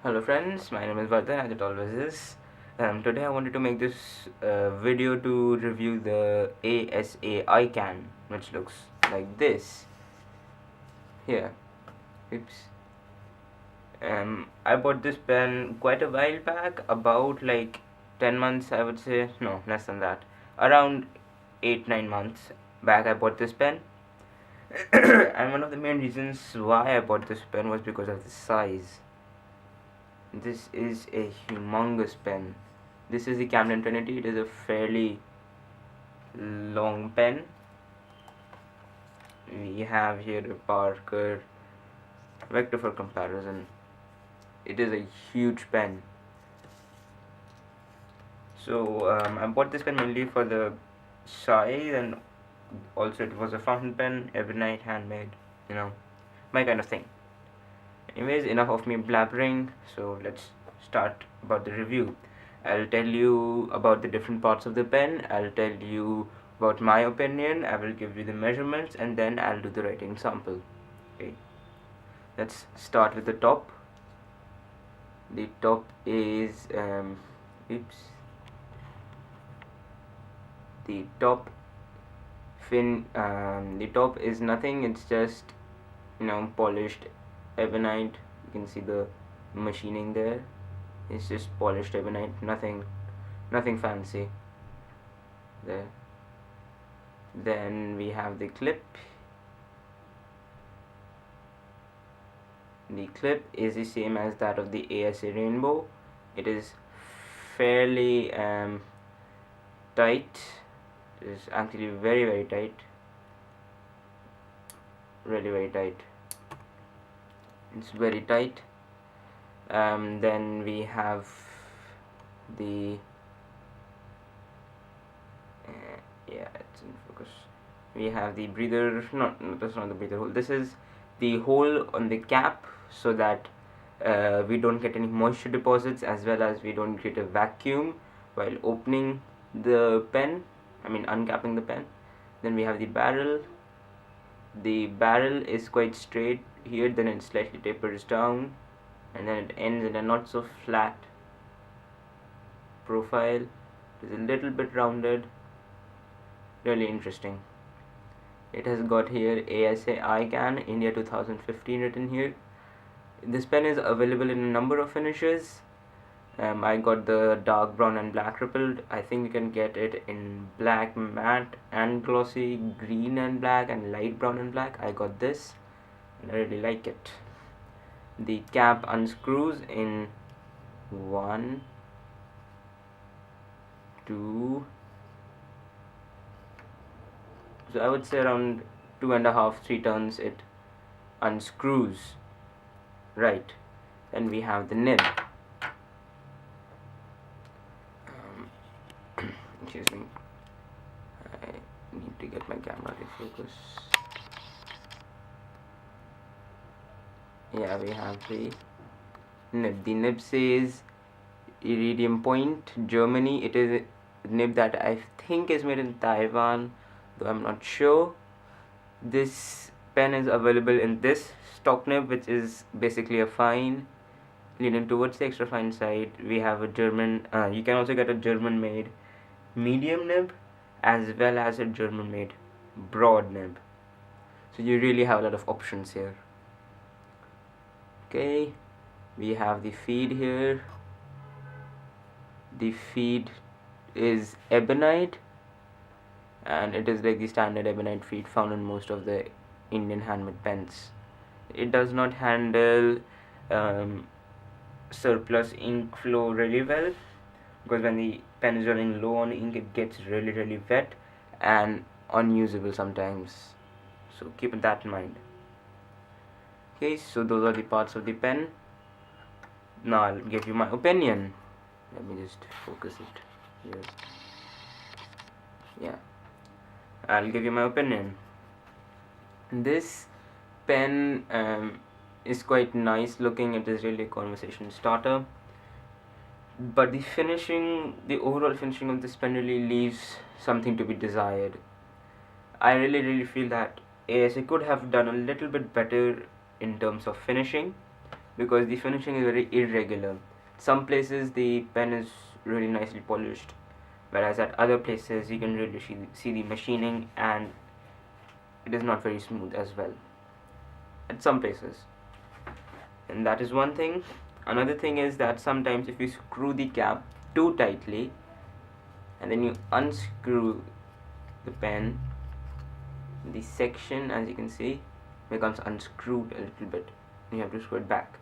Hello friends, my name is Vardhan as it always is. Today I wanted to make this video to review the ASA I Can, which looks like this. Here, oops. I bought this pen quite a while back, about like 10 months I would say, no, less than that. Around 8-9 months back I bought this pen. And one of the main reasons why I bought this pen was because of the size. This is a humongous pen. This is the Camden Trinity. It is a fairly long pen. We have here a Parker vector for comparison. It is a huge pen. So I bought this pen mainly for the size, and also it was a fountain pen, every night handmade, my kind of thing. Anyways, enough of me blabbering, so let's start about the review. I'll tell you about the different parts of the pen, I'll tell you about my opinion, I will give you the measurements, and then I'll do the writing sample. Okay, let's start with the top. The top is oops the top the top is nothing, it's just polished ebonite. You can see the machining there. It's just polished ebonite, nothing fancy there. Then we have the clip. The clip is the same as that of the ASA Rainbow. It is fairly tight. It is actually very tight, really very tight. It's very tight. Then we have the yeah, it's in focus. We have the breather. No, that's not the breather hole. This is the hole on the cap, so that we don't get any moisture deposits, as well as we don't create a vacuum while opening the pen, uncapping the pen. Then we have the barrel. The barrel is quite straight here, then it slightly tapers down, and then it ends in a not so flat profile. It is a little bit rounded, really interesting. It has got here ASA I Can India 2015 written here. This pen is available in a number of finishes. I got the dark brown and black rippled. I think you can get it in black matte and glossy, green and black, and light brown and black. I got this and I really like it. The cap unscrews in 1, 2, so I would say around 2.5-3 turns it unscrews. Right. Then we have the nib. Excuse me, I need to get my camera to focus. Yeah, we have the nib. The nib says Iridium Point, Germany. It is a nib that I think is made in Taiwan, though I'm not sure. This pen is available in this stock nib, which is basically a fine leaning towards the extra fine side. We have a German, you can also get a German made medium nib, as well as a German made broad nib, so you really have a lot of options here. Okay, we have the feed here. The feed is ebonite, and it is like the standard ebonite feed found in most of the Indian handmade pens. It does not handle surplus ink flow really well, because when the pen is running low on ink, it gets really wet and unusable sometimes, so keep that in mind. Okay, so those are the parts of the pen. Now I'll give you my opinion. Let me just focus it here. Yeah, I'll give you my opinion. This pen is quite nice looking. It is really a conversation starter, but the overall finishing of this pen really leaves something to be desired. I really feel that ASA could have done a little bit better in terms of finishing. because the finishing is very irregular. Some places the pen is really nicely polished, whereas at other places you can really see the machining, and it is not very smooth as well at some places. And that is one thing. Another thing is that sometimes if you screw the cap too tightly and then you unscrew the pen, the section, as you can see, becomes unscrewed a little bit. You have to screw it back.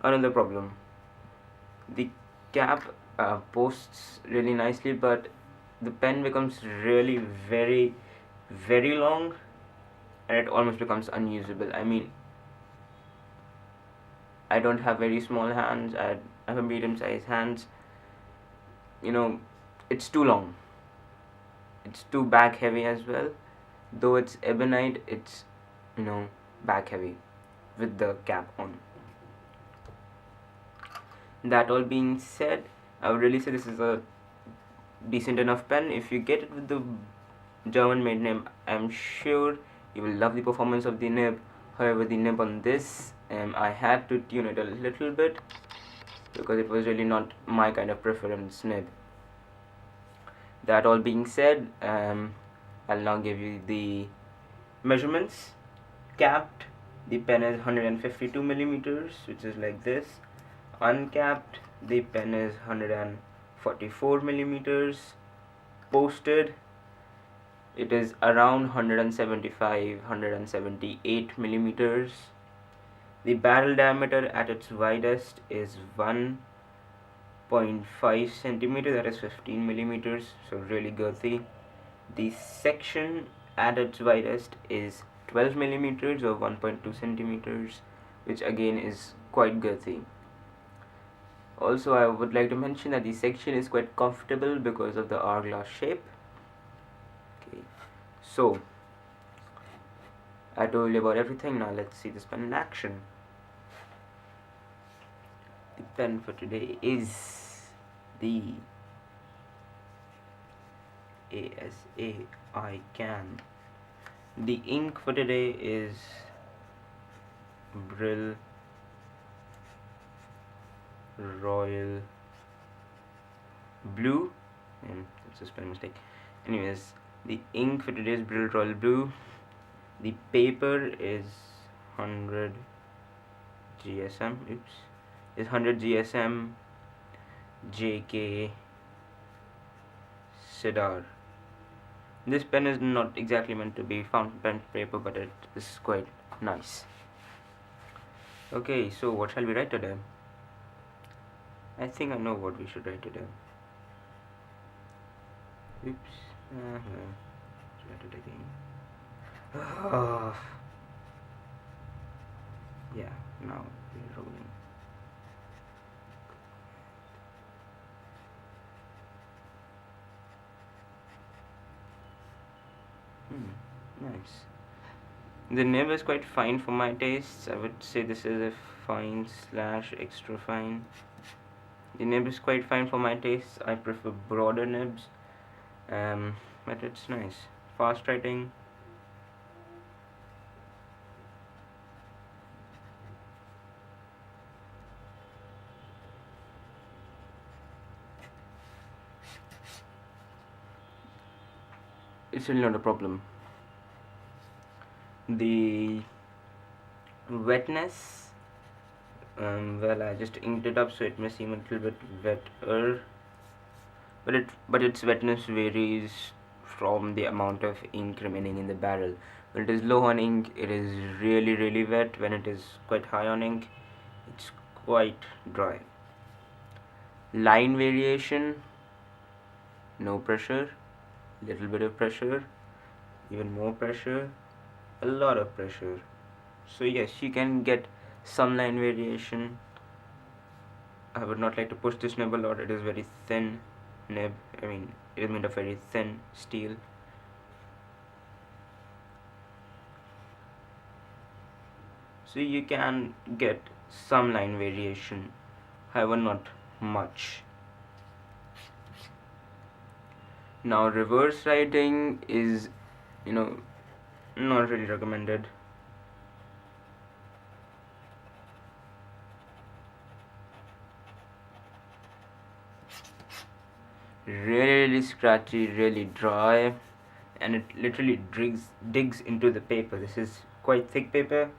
Another problem, the cap posts really nicely, but the pen becomes really very long, and it almost becomes unusable. I mean, I don't have very small hands, I have a medium sized hands. It's too long, it's too back heavy as well. Though it's ebonite, it's back heavy with the cap on. That all being said, I would really say this is a decent enough pen. If you get it with the German made nib, I'm sure you will love the performance of the nib. However, the nib on this, I had to tune it a little bit because it was really not my kind of preference nib. That all being said, I'll now give you the measurements. Capped, the pen is 152 millimeters, which is like this. Uncapped, the pen is 144 millimeters. Posted, it is around 175 178 millimeters. The barrel diameter at its widest is 1.5 centimeter, that is 15 millimeters, so really girthy. The section at its widest is 12 millimeters or 1.2 centimeters, which again is quite girthy. Also, I would like to mention that the section is quite comfortable because of the hourglass shape. Okay, so I told you about everything. Now let's see this pen in action. The pen for today is the ASA I Can. The ink for today is Brill Royal Blue, and that's a spelling mistake. Anyways, the ink for today is Brill Royal Blue. The paper is 100 GSM. Is 100 GSM JK Cedar. This pen is not exactly meant to be fountain pen paper, but it is quite nice. Okay, so what shall we write today? I think I know what we should write today. Oops. Write it again. Yeah, now we're rolling. Nice. The nib is quite fine for my tastes. I would say this is a fine slash extra fine. The nib is quite fine for my tastes. I prefer broader nibs, but it's nice. Fast writing. It's really not a problem. The wetness, well, I just inked it up, so it may seem a little bit wetter, but its wetness varies from the amount of ink remaining in the barrel. When it is low on ink, it is really wet. When it is quite high on ink, it's quite dry. Line variation, no pressure, little bit of pressure, even more pressure, a lot of pressure. So yes, you can get some line variation. I would not like to push this nib a lot. It is very thin nib. I mean, it is made of very thin steel. So you can get some line variation, however not much. Now reverse writing is not really recommended. really scratchy, really dry, and it literally digs into the paper. This is quite thick paper,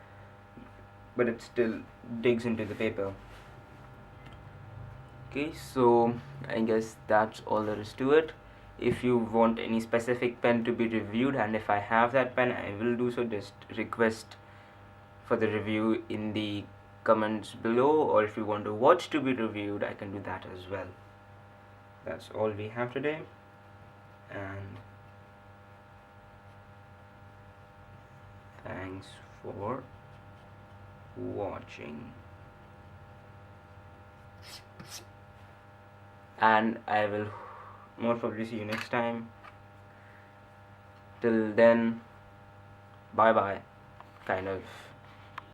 but it still digs into the paper. Okay, so I guess that's all there is to it. If you want any specific pen to be reviewed, and if I have that pen, I will do so. Just request for the review in the comments below, or if you want to watch to be reviewed, I can do that as well. That's all we have today, and thanks for watching. And I will most probably see you next time. Till then, bye bye, kind of.